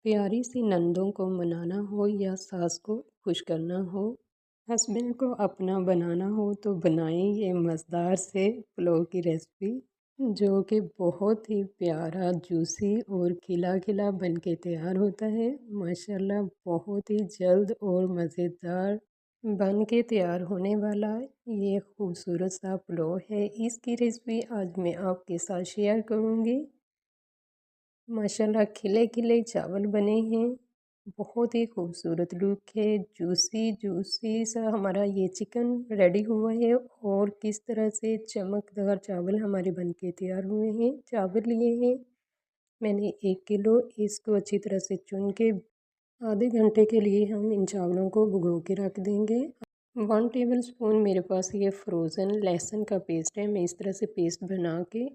प्यारी सी नंदों को मनाना हो या सास को खुश करना हो, हस्बैंड को अपना बनाना हो तो बनाएं ये मज़ेदार से पुलाव की रेसिपी जो कि बहुत ही प्यारा जूसी और खिला खिला बन के तैयार होता है। माशाल्लाह बहुत ही जल्द और मज़ेदार बन के तैयार होने वाला ये खूबसूरत सा पुलाव है। इसकी रेसिपी आज मैं आपके साथ शेयर करूँगी। माशाल्लाह खिले खिले चावल बने हैं, बहुत ही खूबसूरत लुक है। जूसी जूसी सा हमारा ये चिकन रेडी हुआ है और किस तरह से चमकदार चावल हमारे बनके तैयार हुए हैं। चावल लिए हैं मैंने 1 किलो, इसको अच्छी तरह से चुन के आधे घंटे के लिए हम इन चावलों को भिगो के रख देंगे। 1 टेबल स्पून मेरे पास ये फ्रोज़न लहसुन का पेस्ट है। मैं इस तरह से पेस्ट बना के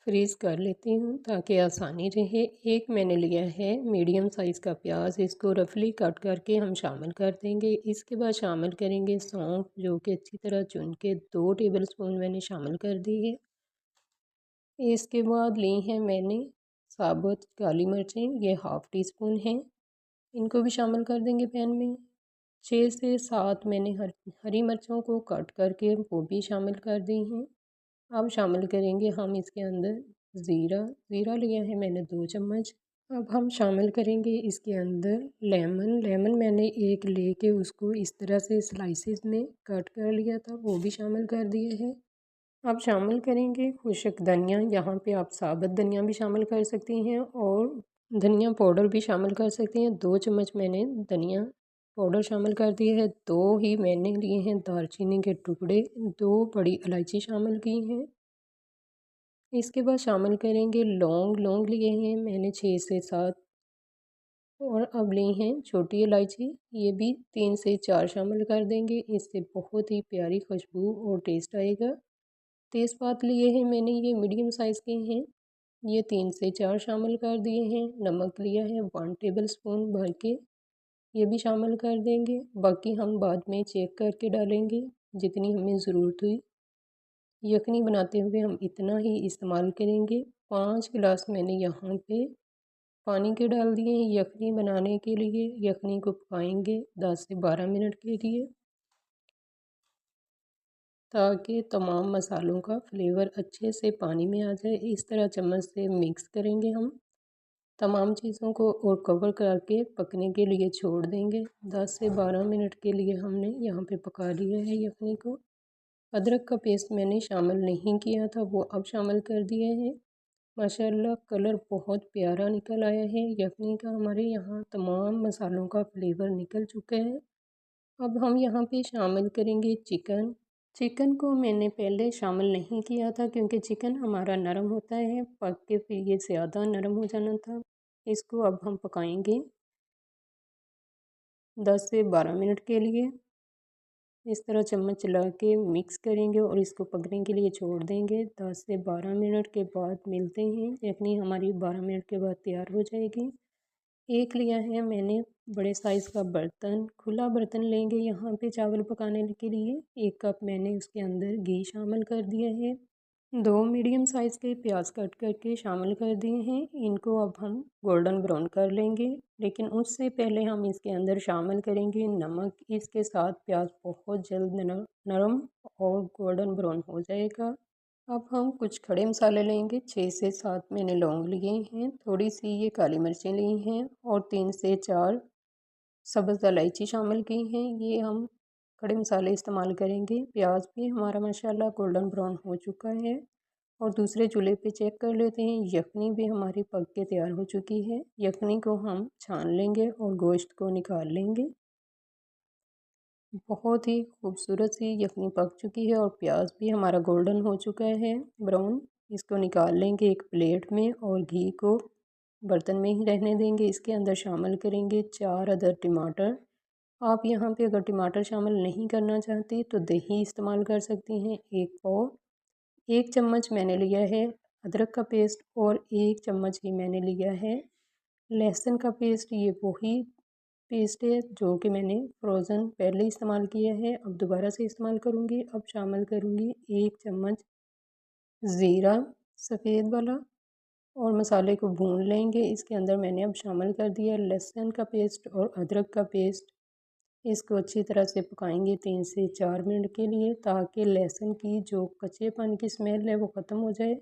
फ्रीज़ कर लेती हूँ ताकि आसानी रहे। एक मैंने लिया है मीडियम साइज़ का प्याज, इसको रफली कट करके हम शामिल कर देंगे। इसके बाद शामिल करेंगे सौंफ जो कि अच्छी तरह चुन के 2 टेबल स्पून मैंने शामिल कर दी है। इसके बाद ली हैं मैंने साबुत काली मिर्चें, ये हाफ़ टी स्पून हैं, इनको भी शामिल कर देंगे पैन में। 6 से 7 मैंने हरी मिर्चों को कट करके वो भी शामिल कर दी हैं। अब शामिल करेंगे हम इसके अंदर ज़ीरा, ज़ीरा लिया है मैंने 2 चम्मच। अब हम शामिल करेंगे इसके अंदर लेमन, लेमन मैंने एक लेके उसको इस तरह से स्लाइसेस में कट कर लिया था, वो भी शामिल कर दिया है। अब शामिल करेंगे खुश्क धनिया, यहाँ पे आप साबुत धनिया भी शामिल कर सकती हैं और धनिया पाउडर भी शामिल कर सकती हैं। 2 चम्मच मैंने धनिया पाउडर शामिल कर दिया है। 2 ही मैंने लिए हैं दालचीनी के टुकड़े, 2 बड़ी इलायची शामिल की हैं। इसके बाद शामिल करेंगे लौंग, लौंग लिए हैं मैंने 6 से 7 और अब ली हैं छोटी इलायची, ये भी 3 से 4 शामिल कर देंगे। इससे बहुत ही प्यारी खुशबू और टेस्ट आएगा। तेज़पात लिए हैं मैंने, ये मीडियम साइज़ के हैं, ये 3 से 4 शामिल कर दिए हैं। नमक लिया है 1 टेबल स्पून भर के, ये भी शामिल कर देंगे। बाकी हम बाद में चेक करके डालेंगे जितनी हमें ज़रूरत हुई। यखनी बनाते हुए हम इतना ही इस्तेमाल करेंगे। 5 गिलास मैंने यहाँ पे पानी के डाल दिए हैं यखनी बनाने के लिए। यखनी को पकाएंगे 10 से 12 मिनट के लिए ताकि तमाम मसालों का फ्लेवर अच्छे से पानी में आ जाए। इस तरह चम्मच से मिक्स करेंगे हम तमाम चीज़ों को और कवर करके पकने के लिए छोड़ देंगे। 10 से 12 मिनट के लिए हमने यहाँ पे पका लिया है यखनी को। अदरक का पेस्ट मैंने शामिल नहीं किया था, वो अब शामिल कर दिया है। माशाल्लाह कलर बहुत प्यारा निकल आया है यखनी का, हमारे यहाँ तमाम मसालों का फ्लेवर निकल चुका है। अब हम यहाँ पे शामिल करेंगे चिकन। चिकन को मैंने पहले शामिल नहीं किया था क्योंकि चिकन हमारा नरम होता है, पक के फिर ये ज़्यादा नरम हो जाना था। इसको अब हम पकाएंगे 10 से 12 मिनट के लिए। इस तरह चम्मच चला के मिक्स करेंगे और इसको पकने के लिए छोड़ देंगे। 10 से 12 मिनट के बाद मिलते हैं। यखनी हमारी 12 मिनट के बाद तैयार हो जाएगी। एक लिया है मैंने बड़े साइज़ का बर्तन, खुला बर्तन लेंगे यहाँ पे चावल पकाने के लिए। 1 कप मैंने उसके अंदर घी शामिल कर दिया है। 2 मीडियम साइज़ के प्याज कट करके शामिल कर दिए हैं। इनको अब हम गोल्डन ब्राउन कर लेंगे, लेकिन उससे पहले हम इसके अंदर शामिल करेंगे नमक। इसके साथ प्याज बहुत जल्द नरम और गोल्डन ब्राउन हो जाएगा। अब हम कुछ खड़े मसाले लेंगे। 6 से 7 मैंने लौंग लिए हैं, थोड़ी सी ये काली मिर्चें ली हैं और 3 से 4 सब्ज़ इलायची शामिल की हैं। ये हम खड़े मसाले इस्तेमाल करेंगे। प्याज भी हमारा माशाल्लाह गोल्डन ब्राउन हो चुका है और दूसरे चूल्हे पे चेक कर लेते हैं। यखनी भी हमारी पक के तैयार हो चुकी है। यखनी को हम छान लेंगे और गोश्त को निकाल लेंगे। बहुत ही खूबसूरत सी यखनी पक चुकी है और प्याज भी हमारा गोल्डन हो चुका है ब्राउन। इसको निकाल लेंगे एक प्लेट में और घी को बर्तन में ही रहने देंगे। इसके अंदर शामिल करेंगे 4 अदद टमाटर। आप यहाँ पे अगर टमाटर शामिल नहीं करना चाहती तो दही इस्तेमाल कर सकती हैं। 1 पाव, 1 चम्मच मैंने लिया है अदरक का पेस्ट और 1 चम्मच ही मैंने लिया है लहसुन का पेस्ट। ये वही पेस्ट है जो कि मैंने फ्रोज़न पहले इस्तेमाल किया है, अब दोबारा से इस्तेमाल करूँगी। अब शामिल करूँगी 1 चम्मच ज़ीरा सफ़ेद वाला और मसाले को भून लेंगे। इसके अंदर मैंने अब शामिल कर दिया लहसुन का पेस्ट और अदरक का पेस्ट। इसको अच्छी तरह से पकाएंगे 3 से 4 मिनट के लिए, ताकि लहसुन की जो कच्चेपन की स्मेल है वो ख़त्म हो जाए।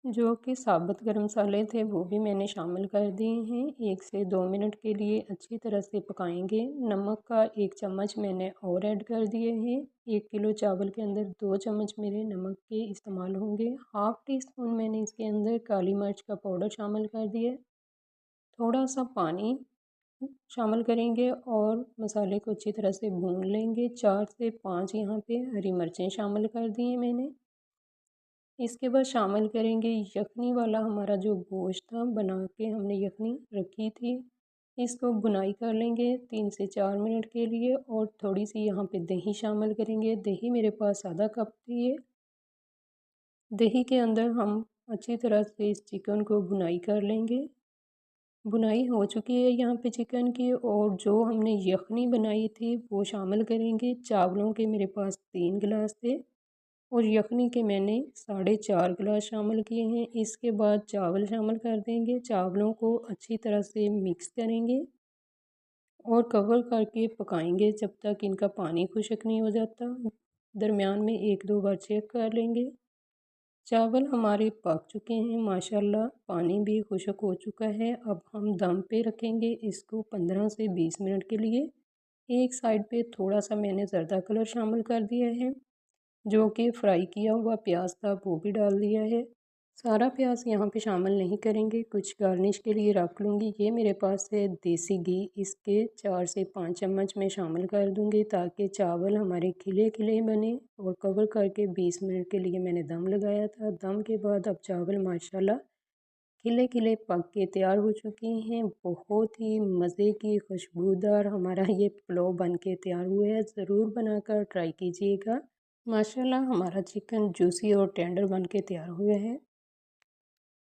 जो कि साबुत गरम मसाले थे वो भी मैंने शामिल कर दिए हैं। 1 से 2 मिनट के लिए अच्छी तरह से पकाएंगे। नमक का 1 चम्मच मैंने और ऐड कर दिए हैं। 1 किलो चावल के अंदर 2 चम्मच मेरे नमक के इस्तेमाल होंगे। हाफ़ टी स्पून मैंने इसके अंदर काली मिर्च का पाउडर शामिल कर दिया। थोड़ा सा पानी शामिल करेंगे और मसाले को अच्छी तरह से भून लेंगे। 4 से 5 यहाँ पे हरी मिर्चें शामिल कर दी हैं मैंने। इसके बाद शामिल करेंगे यखनी वाला हमारा जो गोश्त था, बना के हमने यखनी रखी थी। इसको भुनाई कर लेंगे 3 से 4 मिनट के लिए और थोड़ी सी यहाँ पे दही शामिल करेंगे। दही मेरे पास आधा कप थी है। दही के अंदर हम अच्छी तरह से इस चिकन को भुनाई कर लेंगे। भुनाई हो चुकी है यहाँ पे चिकन की, और जो हमने यखनी बनाई थी वो शामिल करेंगे। चावलों के मेरे पास 3 गिलास थे और यखनी के मैंने 4.5 गिलास शामिल किए हैं। इसके बाद चावल शामिल कर देंगे। चावलों को अच्छी तरह से मिक्स करेंगे और कवर करके पकाएंगे जब तक इनका पानी खुश्क नहीं हो जाता। दरमियान में 1-2 बार चेक कर लेंगे। चावल हमारे पक चुके हैं माशाल्लाह, पानी भी खुश्क हो चुका है। अब हम दम पे रखेंगे इसको 15 से 20 मिनट के लिए। एक साइड पे थोड़ा सा मैंने ज़र्दा कलर शामिल कर दिया है, जो कि फ्राई किया हुआ प्याज था वो भी डाल दिया है। सारा प्याज यहाँ पे शामिल नहीं करेंगे, कुछ गार्निश के लिए रख लूँगी। ये मेरे पास है देसी घी, इसके 4 से 5 चम्मच मैं शामिल कर दूँगी, ताकि चावल हमारे खिले खिले बने। और कवर करके 20 मिनट के लिए मैंने दम लगाया था। दम के बाद अब चावल माशाल्लाह खिले खिले पक के तैयार हो चुके हैं। बहुत ही मज़े की खुशबूदार हमारा ये पुलाव बन के तैयार हुआ है। ज़रूर बनाकर ट्राई कीजिएगा। माशाल्लाह हमारा चिकन जूसी और टेंडर बन के तैयार हुआ है।